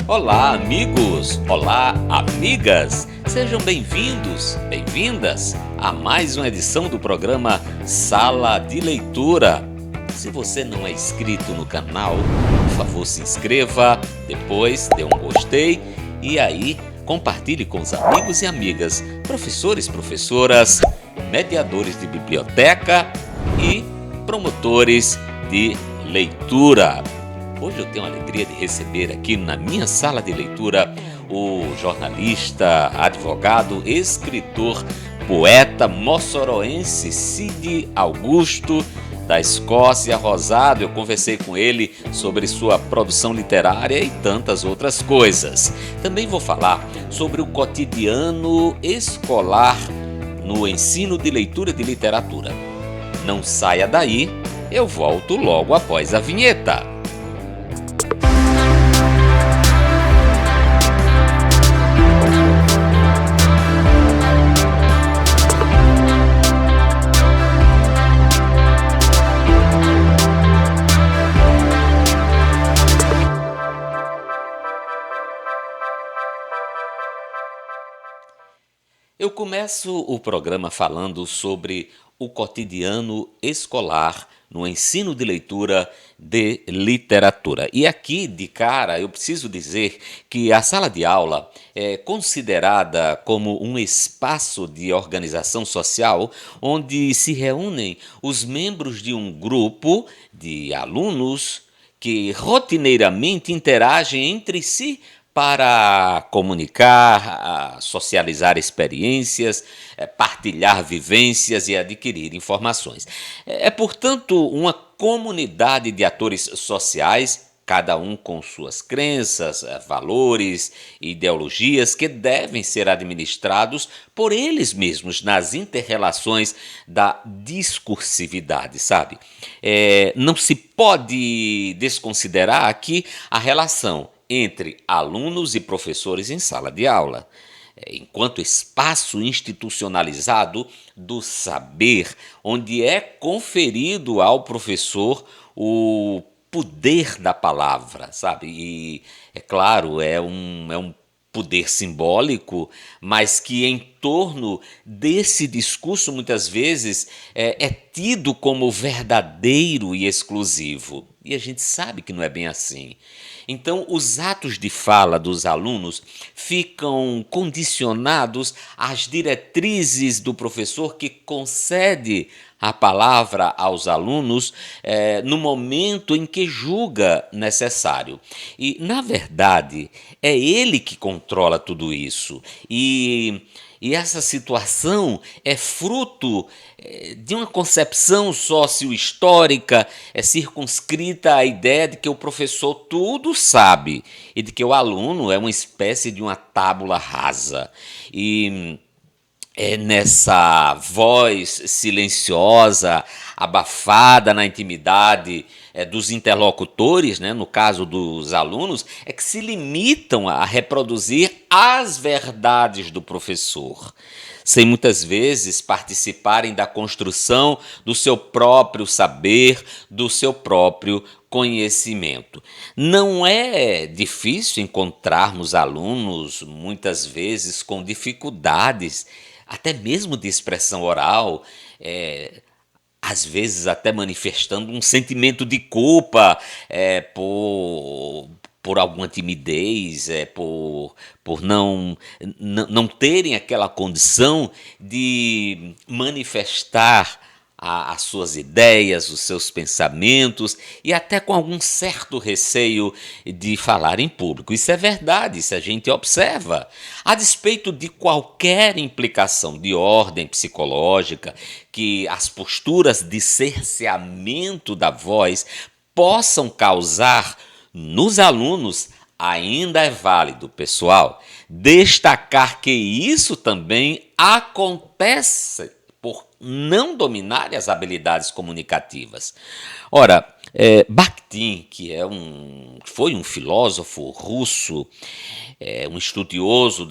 Olá, amigos! Olá, amigas! Sejam bem-vindos, bem-vindas a mais uma edição do programa Sala de Leitura. Se você não é inscrito no canal, por favor se inscreva, depois dê um gostei e aí compartilhe com os amigos e amigas, professores, professoras, mediadores de biblioteca e promotores de leitura. Hoje eu tenho a alegria de receber aqui na minha sala de leitura o jornalista, advogado, escritor, poeta moçoroense Cid Augusto, da Escócia, Rosado. Eu conversei com ele sobre sua produção literária e tantas outras coisas. Também vou falar sobre o cotidiano escolar no ensino de leitura e de literatura. Não saia daí, eu volto logo após a vinheta. Eu começo o programa falando sobre o cotidiano escolar no ensino de leitura de literatura. E aqui, de cara, eu preciso dizer que a sala de aula é considerada como um espaço de organização social onde se reúnem os membros de um grupo de alunos que rotineiramente interagem entre si para comunicar, socializar experiências, partilhar vivências e adquirir informações. Portanto, uma comunidade de atores sociais, cada um com suas crenças, valores e ideologias que devem ser administrados por eles mesmos nas inter-relações da discursividade, sabe? Não se pode desconsiderar aqui a relação entre alunos e professores em sala de aula, enquanto espaço institucionalizado do saber, onde é conferido ao professor o poder da palavra, sabe? E, é claro, é um poder simbólico, mas que em torno desse discurso muitas vezes é tido como verdadeiro e exclusivo. E a gente sabe que não é bem assim. Então, os atos de fala dos alunos ficam condicionados às diretrizes do professor que concede a palavra aos alunos no momento em que julga necessário. E, na verdade, é ele que controla tudo isso. E essa situação é fruto de uma concepção socio-histórica circunscrita à ideia de que o professor tudo sabe e de que o aluno é uma espécie de uma tábula rasa. E é nessa voz silenciosa, abafada na intimidade dos interlocutores, né, no caso dos alunos, é que se limitam a reproduzir as verdades do professor, sem muitas vezes participarem da construção do seu próprio saber, do seu próprio conhecimento. Não é difícil encontrarmos alunos, muitas vezes, com dificuldades, até mesmo de expressão oral, às vezes até manifestando um sentimento de culpa por alguma timidez, por não terem aquela condição de manifestar as suas ideias, os seus pensamentos e até com algum certo receio de falar em público. Isso é verdade, isso a gente observa. A despeito de qualquer implicação de ordem psicológica que as posturas de cerceamento da voz possam causar nos alunos, ainda é válido, pessoal, destacar que isso também acontece por não dominarem as habilidades comunicativas. Ora, Bakhtin, que foi um filósofo russo, um estudioso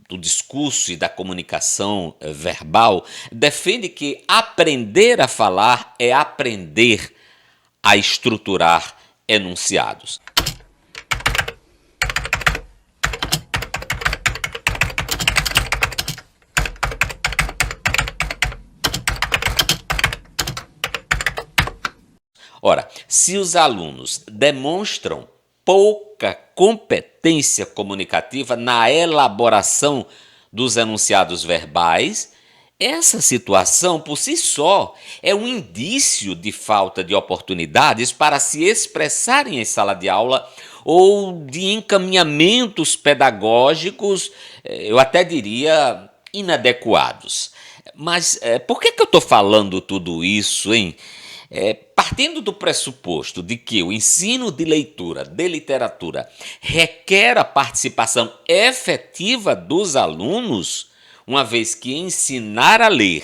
do discurso e da comunicação verbal, defende que aprender a falar é aprender a estruturar enunciados. Ora, se os alunos demonstram pouca competência comunicativa na elaboração dos enunciados verbais, essa situação por si só é um indício de falta de oportunidades para se expressarem em sala de aula ou de encaminhamentos pedagógicos, eu até diria inadequados. Mas por que eu estou falando tudo isso, hein? Partindo do pressuposto de que o ensino de leitura, de literatura, requer a participação efetiva dos alunos, uma vez que ensinar a ler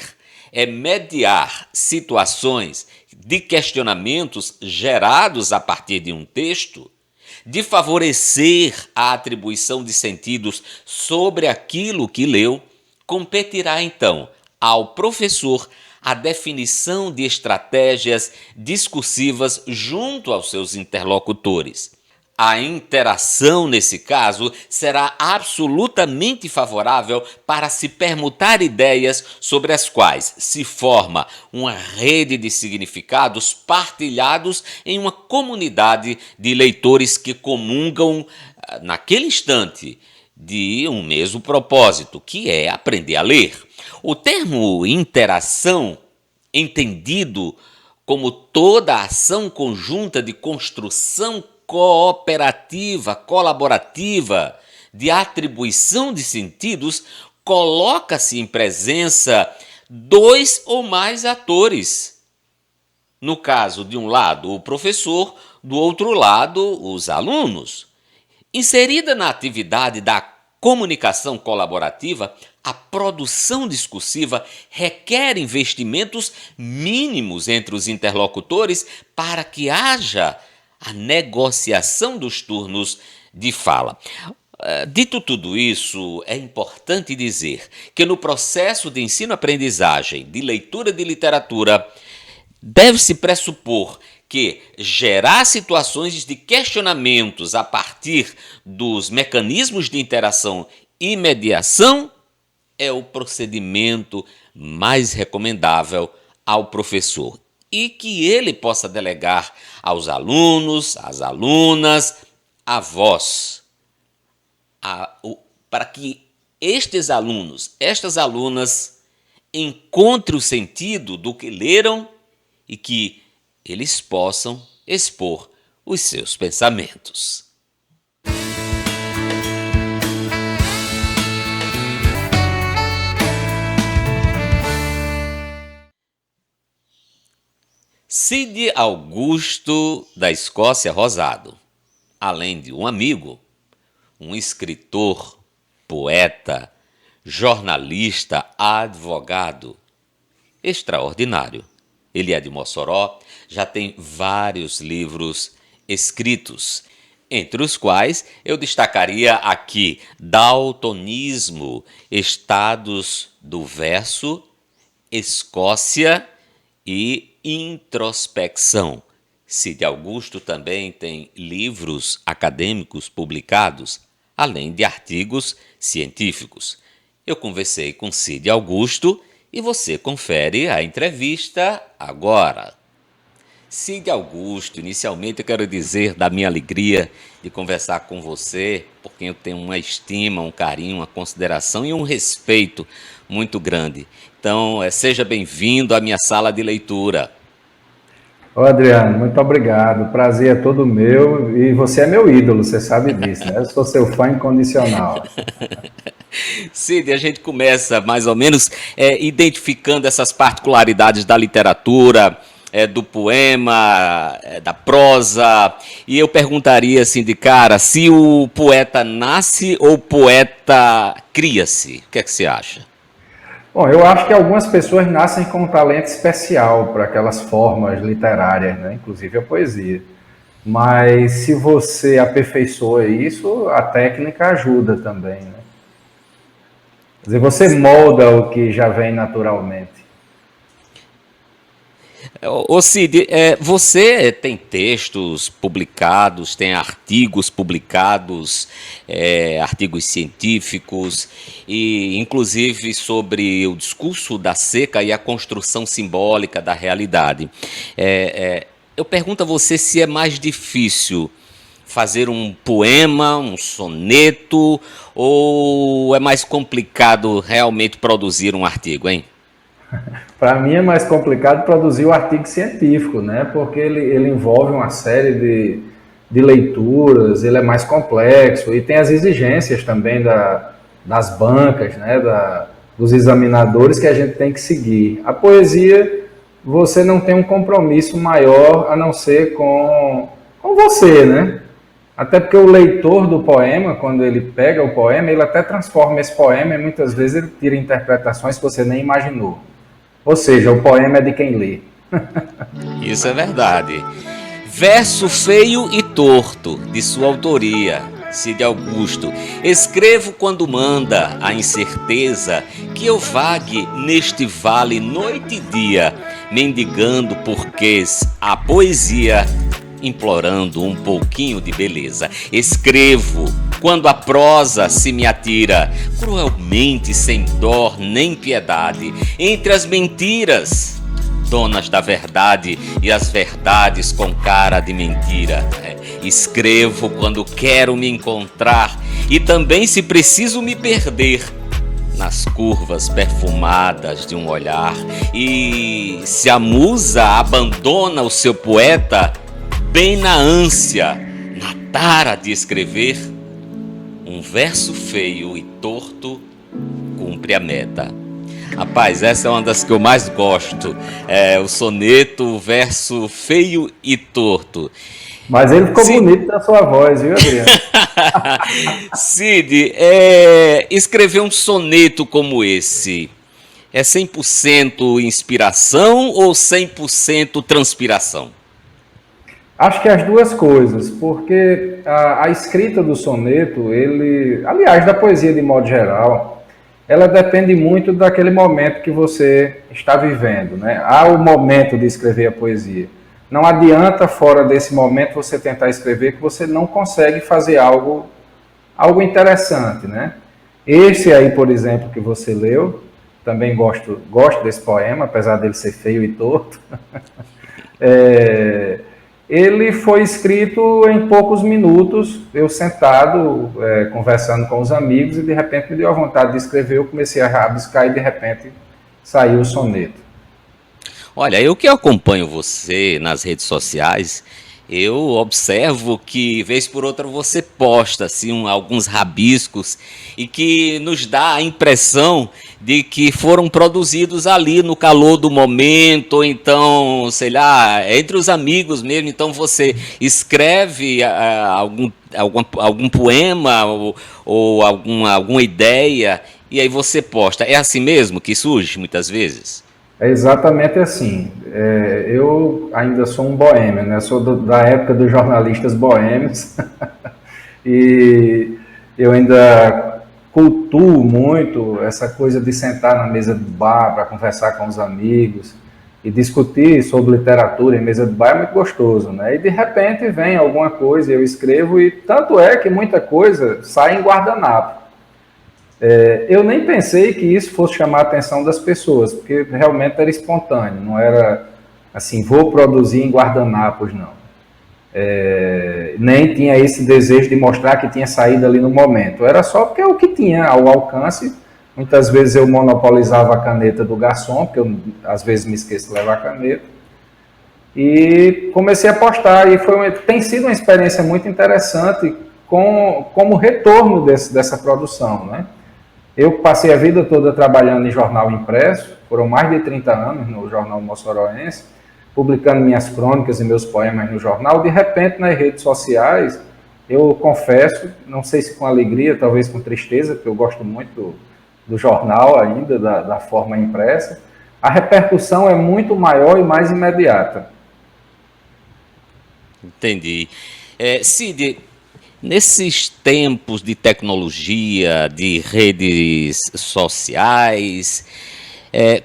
é mediar situações de questionamentos gerados a partir de um texto, de favorecer a atribuição de sentidos sobre aquilo que leu, competirá então ao professor a definição de estratégias discursivas junto aos seus interlocutores. A interação, nesse caso, será absolutamente favorável para se permutar ideias sobre as quais se forma uma rede de significados partilhados em uma comunidade de leitores que comungam, naquele instante, de um mesmo propósito, que é aprender a ler. O termo interação, entendido como toda a ação conjunta de construção cooperativa, colaborativa, de atribuição de sentidos, coloca-se em presença dois ou mais atores. No caso, de um lado, o professor, do outro lado, os alunos. Inserida na atividade da comunicação colaborativa, a produção discursiva requer investimentos mínimos entre os interlocutores para que haja a negociação dos turnos de fala. Dito tudo isso, é importante dizer que no processo de ensino-aprendizagem de leitura de literatura, deve-se pressupor que gerar situações de questionamentos a partir dos mecanismos de interação e mediação é o procedimento mais recomendável ao professor e que ele possa delegar aos alunos, às alunas, a voz, para que estes alunos, estas alunas encontrem o sentido do que leram e que eles possam expor os seus pensamentos. Cide Augusto da Escócia Rosado, além de um amigo, um escritor, poeta, jornalista, advogado extraordinário. Ele é de Mossoró, já tem vários livros escritos, entre os quais eu destacaria aqui Daltonismo, Estados do Verso, Escócia e Introspecção. Cide Augusto também tem livros acadêmicos publicados, além de artigos científicos. Eu conversei com Cide Augusto e você confere a entrevista agora. Cide Augusto, inicialmente eu quero dizer da minha alegria de conversar com você, por quem eu tenho uma estima, um carinho, uma consideração e um respeito muito grande. Então, seja bem-vindo à minha sala de leitura. Ô Adriano, muito obrigado. O prazer é todo meu e você é meu ídolo, você sabe disso, né? Eu sou seu fã incondicional. Cide, a gente começa mais ou menos identificando essas particularidades da literatura, do poema, da prosa, e eu perguntaria assim de cara, se o poeta nasce ou o poeta cria-se? O que é que você acha? Bom, eu acho que algumas pessoas nascem com um talento especial para aquelas formas literárias, né? Inclusive a poesia. Mas se você aperfeiçoa isso, a técnica ajuda também, né? Quer dizer, você molda o que já vem naturalmente. Ô Cid, você tem textos publicados, tem artigos publicados, artigos científicos, e inclusive sobre o discurso da seca e a construção simbólica da realidade. eu pergunto a você se é mais difícil fazer um poema, um soneto, ou é mais complicado realmente produzir um artigo, hein? Para mim é mais complicado produzir o artigo científico, né? Porque ele envolve uma série de leituras, ele é mais complexo e tem as exigências também das bancas, né? Dos examinadores que a gente tem que seguir. A poesia, você não tem um compromisso maior a não ser com você, né? Até porque o leitor do poema, quando ele pega o poema, ele até transforma esse poema e muitas vezes ele tira interpretações que você nem imaginou. Ou seja, o poema é de quem lê. Isso é verdade. Verso feio e torto, de sua autoria, Cid Augusto. Escrevo quando manda a incerteza que eu vague neste vale noite e dia, mendigando porquês a poesia, implorando um pouquinho de beleza. Escrevo quando a prosa se me atira, cruelmente sem dó nem piedade, entre as mentiras, donas da verdade e as verdades com cara de mentira. Escrevo quando quero me encontrar e também se preciso me perder nas curvas perfumadas de um olhar. E se a musa abandona o seu poeta, bem na ânsia, na tara de escrever, um verso feio e torto cumpre a meta. Rapaz, essa é uma das que eu mais gosto, o soneto, o verso feio e torto. Mas ele ficou bonito na sua voz, viu, Adriano? Cid, escrever um soneto como esse é 100% inspiração ou 100% transpiração? Acho que as duas coisas, porque a escrita do soneto, aliás, da poesia de modo geral, ela depende muito daquele momento que você está vivendo, né? Há o momento de escrever a poesia. Não adianta, fora desse momento, você tentar escrever que você não consegue fazer algo interessante, né? Esse aí, por exemplo, que você leu, também gosto desse poema, apesar dele ser feio e torto. Ele foi escrito em poucos minutos, eu sentado, conversando com os amigos, e de repente me deu a vontade de escrever, eu comecei a rabiscar e de repente saiu o soneto. Olha, eu que acompanho você nas redes sociais, eu observo que, vez por outra, você posta assim, alguns rabiscos e que nos dá a impressão de que foram produzidos ali no calor do momento, ou então, sei lá, entre os amigos mesmo. Então você escreve algum poema ou alguma ideia e aí você posta. É assim mesmo que surge muitas vezes? É exatamente assim. Eu ainda sou um boêmio, né? Sou da época dos jornalistas boêmios e eu ainda cultuo muito essa coisa de sentar na mesa de bar para conversar com os amigos e discutir sobre literatura em mesa de bar é muito gostoso, né? E de repente vem alguma coisa, eu escrevo e tanto é que muita coisa sai em guardanapo. Eu nem pensei que isso fosse chamar a atenção das pessoas, porque realmente era espontâneo, não era assim, vou produzir em guardanapos, não. Nem tinha esse desejo de mostrar que tinha saído ali no momento, era só porque é o que tinha ao alcance. Muitas vezes eu monopolizava a caneta do garçom, porque eu às vezes me esqueço de levar a caneta, e comecei a postar, e tem sido uma experiência muito interessante como retorno dessa produção, né? Eu passei a vida toda trabalhando em jornal impresso, foram mais de 30 anos no jornal Moçoroense, publicando minhas crônicas e meus poemas no jornal. De repente, nas redes sociais, eu confesso, não sei se com alegria, talvez com tristeza, porque eu gosto muito do jornal ainda, da forma impressa, a repercussão é muito maior e mais imediata. Entendi. Cid, nesses tempos de tecnologia, de redes sociais,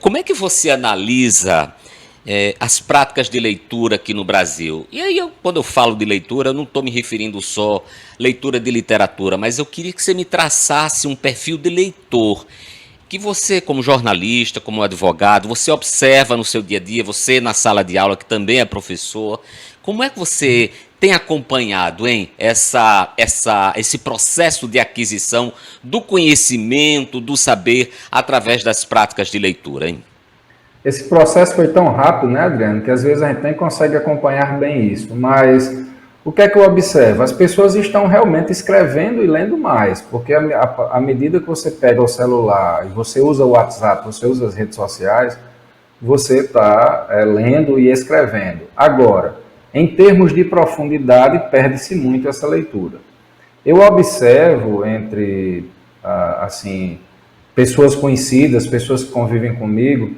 como é que você analisa as práticas de leitura aqui no Brasil? E aí, quando eu falo de leitura, eu não estou me referindo só leitura de literatura, mas eu queria que você me traçasse um perfil de leitor. que você, como jornalista, como advogado, você observa no seu dia a dia, você na sala de aula, que também é professor, como é que você tem acompanhado, hein, esse processo de aquisição do conhecimento, do saber, através das práticas de leitura, hein? Esse processo foi tão rápido, né, Adriano, que às vezes a gente nem consegue acompanhar bem isso. Mas o que é que eu observo? As pessoas estão realmente escrevendo e lendo mais, porque à medida que você pega o celular e você usa o WhatsApp, você usa as redes sociais, você está lendo e escrevendo. Agora, em termos de profundidade, perde-se muito essa leitura. Eu observo entre, assim, pessoas conhecidas, pessoas que convivem comigo,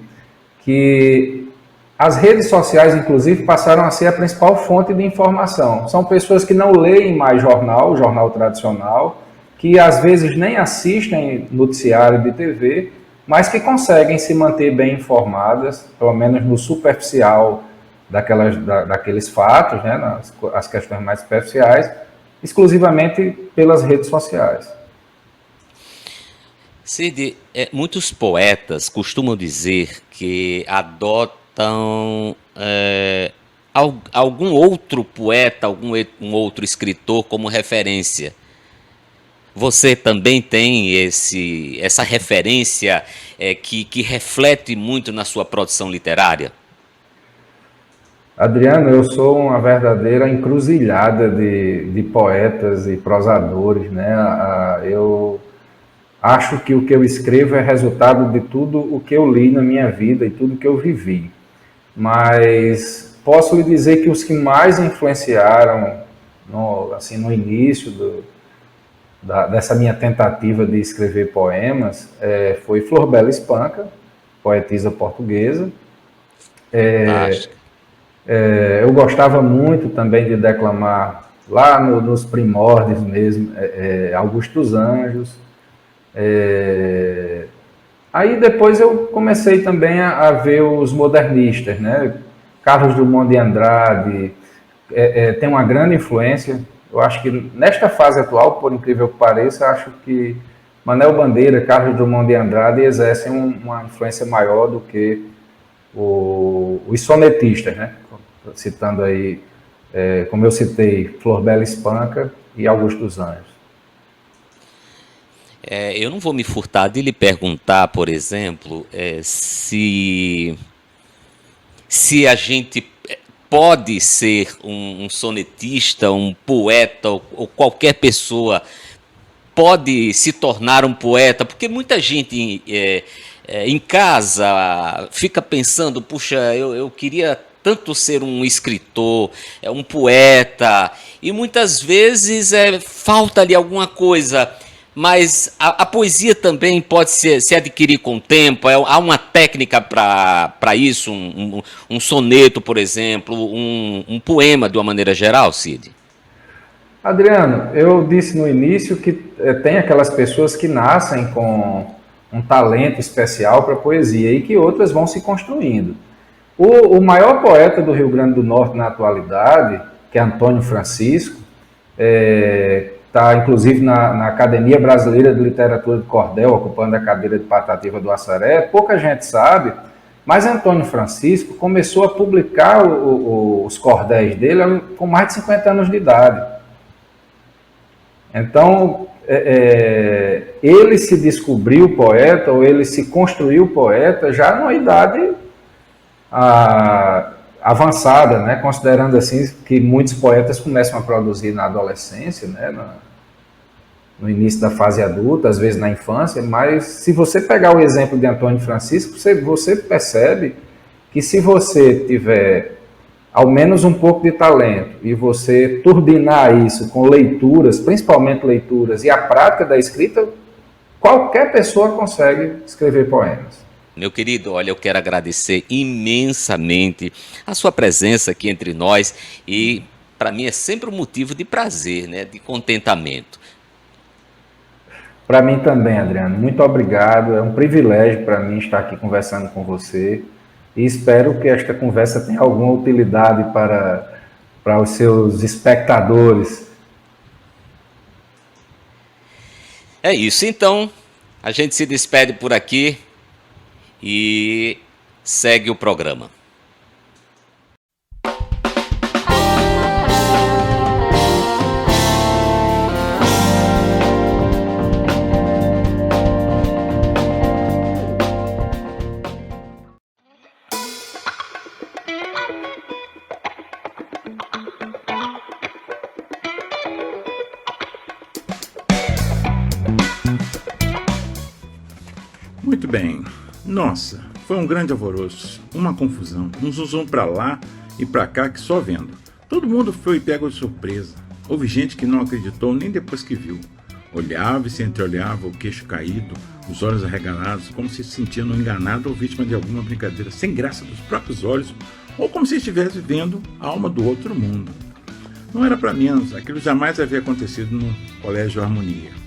que as redes sociais, inclusive, passaram a ser a principal fonte de informação. São pessoas que não leem mais jornal tradicional, que às vezes nem assistem noticiário de TV, mas que conseguem se manter bem informadas, pelo menos no superficial daqueles fatos, né, as questões mais superficiais, exclusivamente pelas redes sociais. Cid, muitos poetas costumam dizer que adotam algum outro poeta, um outro escritor como referência. Você também tem essa referência que reflete muito na sua produção literária? Adriano, eu sou uma verdadeira encruzilhada de poetas e prosadores, né? Eu acho que o que eu escrevo é resultado de tudo o que eu li na minha vida e tudo que eu vivi. Mas posso lhe dizer que os que mais influenciaram no início dessa minha tentativa de escrever poemas foi Flor Bela Espanca, poetisa portuguesa. Fantástica. Eu gostava muito também de declamar lá nos primórdios mesmo, Augusto dos Anjos. Aí depois eu comecei também a ver os modernistas, né? Carlos Drummond de Andrade tem uma grande influência. Eu acho que nesta fase atual, por incrível que pareça, acho que Manuel Bandeira, Carlos Drummond de Andrade exercem uma influência maior do que os sonetistas, né? Citando aí, como eu citei, Flor Bela Espanca e Augusto dos Anjos. Eu não vou me furtar de lhe perguntar, por exemplo, se a gente pode ser um sonetista, um poeta ou qualquer pessoa pode se tornar um poeta, porque muita gente em casa fica pensando, puxa, eu queria tanto ser um escritor, um poeta, e muitas vezes falta ali alguma coisa. Mas a poesia também pode se adquirir com o tempo. Há uma técnica para isso, um soneto, por exemplo, um poema de uma maneira geral, Cid? Adriano, eu disse no início que tem aquelas pessoas que nascem com um talento especial para poesia e que outras vão se construindo. O maior poeta do Rio Grande do Norte na atualidade, que é Antônio Francisco, está inclusive na Academia Brasileira de Literatura de Cordel, ocupando a cadeira de Patativa do Assaré. Pouca gente sabe, mas Antônio Francisco começou a publicar os cordéis dele com mais de 50 anos de idade. Então, ele se descobriu poeta, ou ele se construiu poeta já numa idade avançada, né? Considerando assim que muitos poetas começam a produzir na adolescência, né? No início da fase adulta, às vezes na infância, mas se você pegar o exemplo de Antônio Francisco, você percebe que se você tiver ao menos um pouco de talento e você turbinar isso com leituras, principalmente leituras, e a prática da escrita, qualquer pessoa consegue escrever poemas. Meu querido, olha, eu quero agradecer imensamente a sua presença aqui entre nós e para mim é sempre um motivo de prazer, né, de contentamento. Para mim também, Adriano. Muito obrigado. É um privilégio para mim estar aqui conversando com você e espero que esta conversa tenha alguma utilidade para os seus espectadores. É isso, então, A gente se despede por aqui e segue o programa. Muito bem. Nossa, foi um grande alvoroço, uma confusão, um zunzum pra lá e pra cá que só vendo. Todo mundo foi pego de surpresa. Houve gente que não acreditou nem depois que viu. Olhava e se entreolhava, o queixo caído, os olhos arregalados, como se se sentindo enganado ou vítima de alguma brincadeira sem graça dos próprios olhos, ou como se estivesse vendo a alma do outro mundo. Não era pra menos, aquilo jamais havia acontecido no Colégio Harmonia.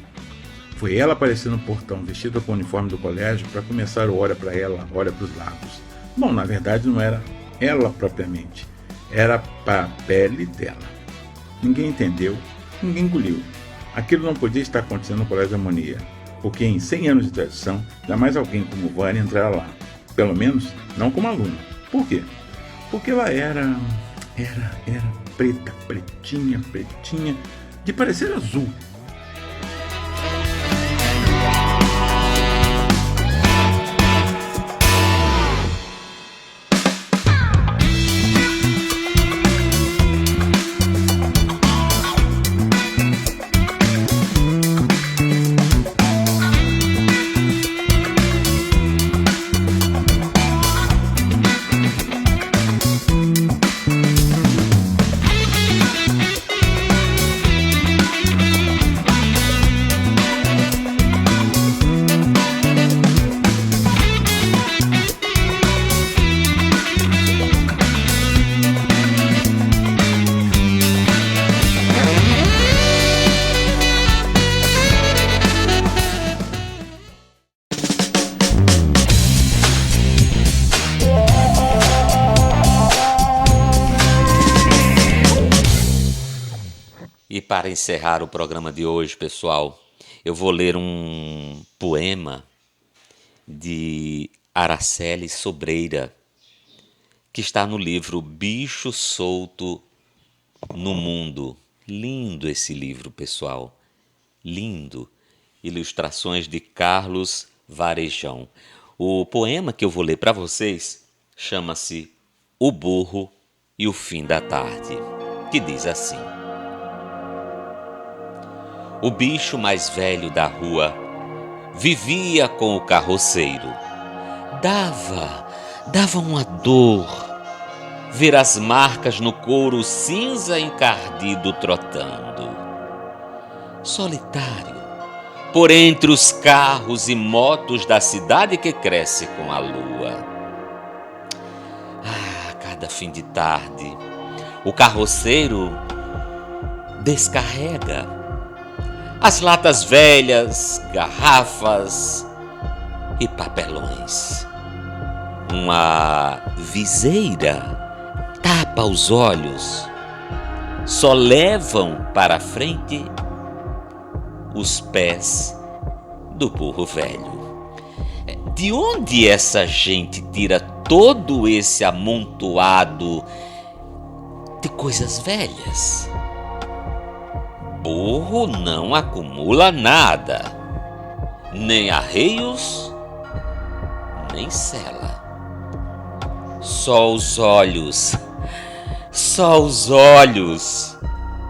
Foi ela aparecer no portão, vestida com o uniforme do colégio, para começar o Olha para ela, olha para os lados. Bom, na verdade não era ela propriamente, era para a pele dela. Ninguém entendeu, ninguém engoliu. Aquilo não podia estar acontecendo no Colégio Harmonia, porque em 100 anos de tradição, jamais alguém como Vânia entrara lá. Pelo menos, não como aluna. Por quê? Porque ela era preta, pretinha, de parecer azul. E para encerrar o programa de hoje, pessoal, eu vou ler um poema de Araceli Sobreira, que está no livro Bicho Solto no Mundo. Lindo esse livro, pessoal. Lindo. Ilustrações de Carlos Varejão. O poema que eu vou ler para vocês chama-se O Burro e o Fim da Tarde, que diz assim: o bicho mais velho da rua vivia com o carroceiro. Dava uma dor ver as marcas no couro cinza encardido trotando. Solitário, por entre os carros e motos da cidade que cresce com a lua. Cada fim de tarde, o carroceiro descarrega as latas velhas, garrafas e papelões. Uma viseira tapa os olhos, só levam para a frente os pés do burro velho. De onde essa gente tira todo esse amontoado de coisas velhas? Burro não acumula nada, nem arreios, nem sela. Só os olhos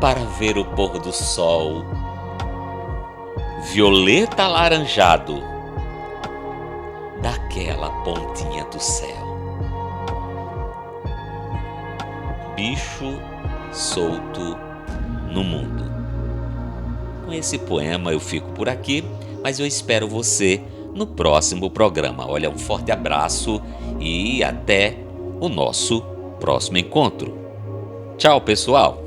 para ver o pôr do sol, violeta alaranjado daquela pontinha do céu. Bicho solto no mundo. Com esse poema eu fico por aqui, mas eu espero você no próximo programa. Olha, um forte abraço e até o nosso próximo encontro. Tchau, pessoal!